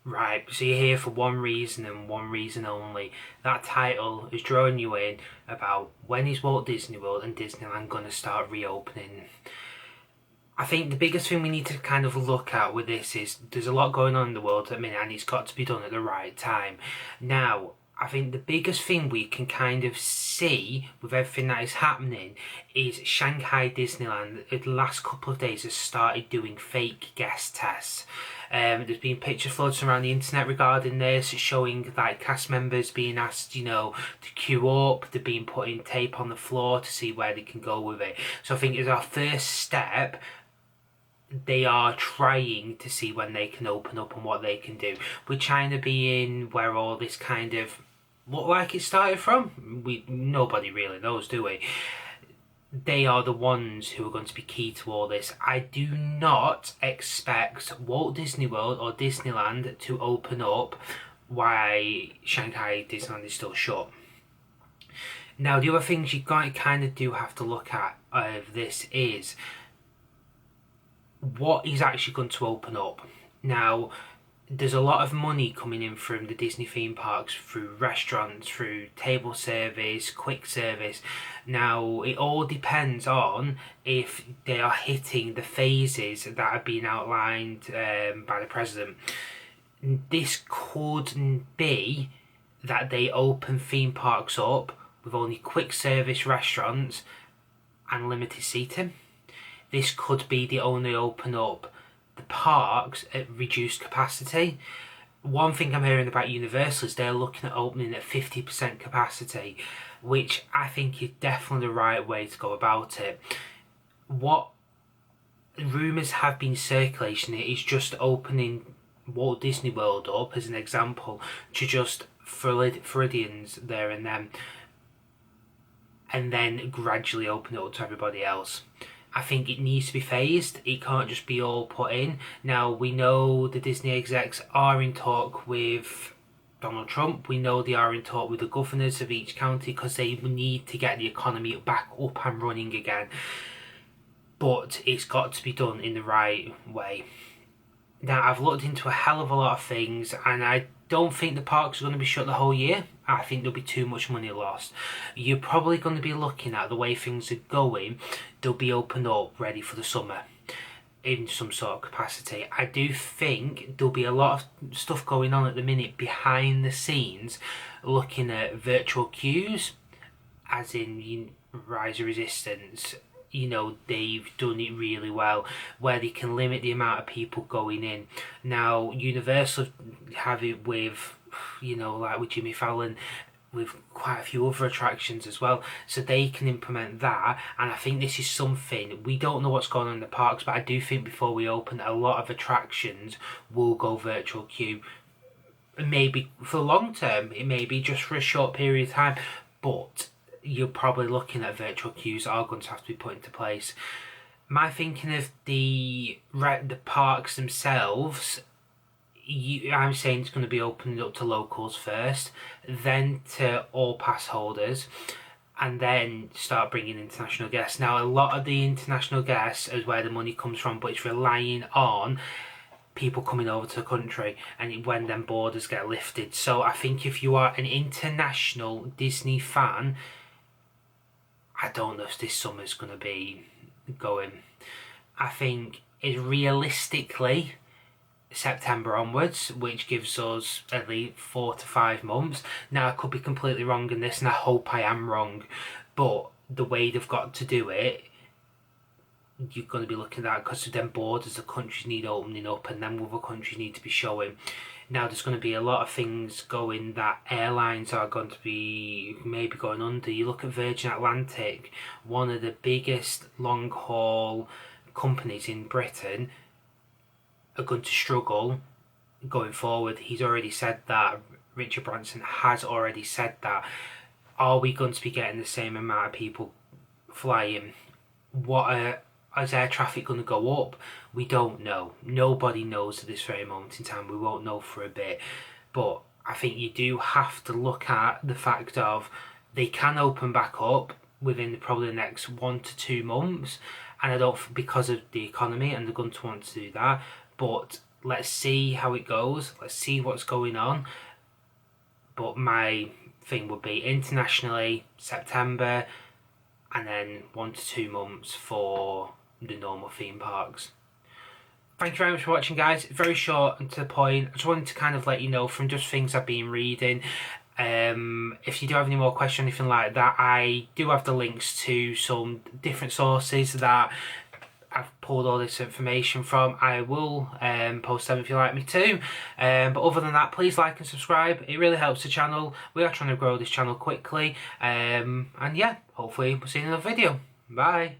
Right, so you're here for one reason and one reason only. That title is drawing you in about when is Walt Disney World and Disneyland going to start reopening. I think the biggest thing we need to kind of look at with this is there's a lot going on in the world at the minute and it's got to be done at the right time. Now, I think the biggest thing we can kind of see with everything that is happening is Shanghai Disneyland, the last couple of days, has started doing fake guest tests. There's been pictures floating around the internet regarding this, showing like cast members being asked, to queue up. They're being putting tape on the floor to see where they can go with it. So I think as our first step, they are trying to see when they can open up and what they can do. With China being where all this kind of looked like it started from, nobody really knows, do we? They are the ones who are going to be key to all this. I do not expect Walt Disney World or Disneyland to open up while Shanghai Disneyland is still shut. Now, the other things you kind of do have to look at of this is what is actually going to open up. Now, there's a lot of money coming in from the Disney theme parks through restaurants, through table service, quick service. Now, it all depends on if they are hitting the phases that have been outlined by the president. This could be that they open theme parks up with only quick service restaurants and limited seating. This could be the only open up the parks at reduced capacity. One thing I'm hearing about Universal is they're looking at opening at 50% capacity, which I think is definitely the right way to go about it. What rumours have been circulating is just opening Walt Disney World up as an example to just Floridians there and then gradually open it up to everybody else. I think it needs to be phased. It can't just be all put in. Now, we know the Disney execs are in talk with Donald Trump. We know they are in talk with the governors of each county because they need to get the economy back up and running again. But it's got to be done in the right way. Now, I've looked into a hell of a lot of things and I don't think the parks are going to be shut the whole year. I think there'll be too much money lost. You're probably going to be looking at the way things are going. They'll be opened up ready for the summer in some sort of capacity. I do think there'll be a lot of stuff going on at the minute behind the scenes, looking at virtual queues, as in Rise of Resistance. They've done it really well where they can limit the amount of people going in. Now, Universal have it with, like with Jimmy Fallon, with quite a few other attractions as well. So they can implement that. And I think this is something, we don't know what's going on in the parks, but I do think before we open, a lot of attractions will go virtual queue. Maybe for the long term, it may be just for a short period of time, but you're probably looking at virtual queues that are going to have to be put into place. My thinking of the parks themselves, I'm saying it's going to be opening up to locals first, then to all pass holders, and then start bringing international guests. Now, a lot of the international guests is where the money comes from, but it's relying on people coming over to the country and when them borders get lifted. So I think if you are an international Disney fan, I don't know if this summer's going to be going. I think it's realistically September onwards, which gives us at least 4 to 5 months. Now, I could be completely wrong in this, and I hope I am wrong, but the way they've got to do it, you're going to be looking at that because then borders, the countries need opening up, and then other countries need to be showing. Now, there's going to be a lot of things going that airlines are going to be maybe going under. You look at Virgin Atlantic, one of the biggest long-haul companies in Britain, are going to struggle going forward. He's already said that. Richard Branson has already said that. Are we going to be getting the same amount of people flying? Is air traffic going to go up? We don't know. Nobody knows at this very moment in time. We won't know for a bit. But I think you do have to look at the fact of they can open back up within probably the next 1 to 2 months. And I don't, because of the economy, and they're going to want to do that. But let's see how it goes. Let's see what's going on. But my thing would be internationally September, and then 1 to 2 months for the normal theme parks. Thank you very much for watching, guys. Very short and to the point. I just wanted to kind of let you know from just things I've been reading. If you do have any more questions or anything like that, I do have the links to some different sources that I've pulled all this information from. I will post them if you like me to. But other than that, please like and subscribe. It really helps the channel. We are trying to grow this channel quickly. And yeah, hopefully we'll see you in another video. Bye.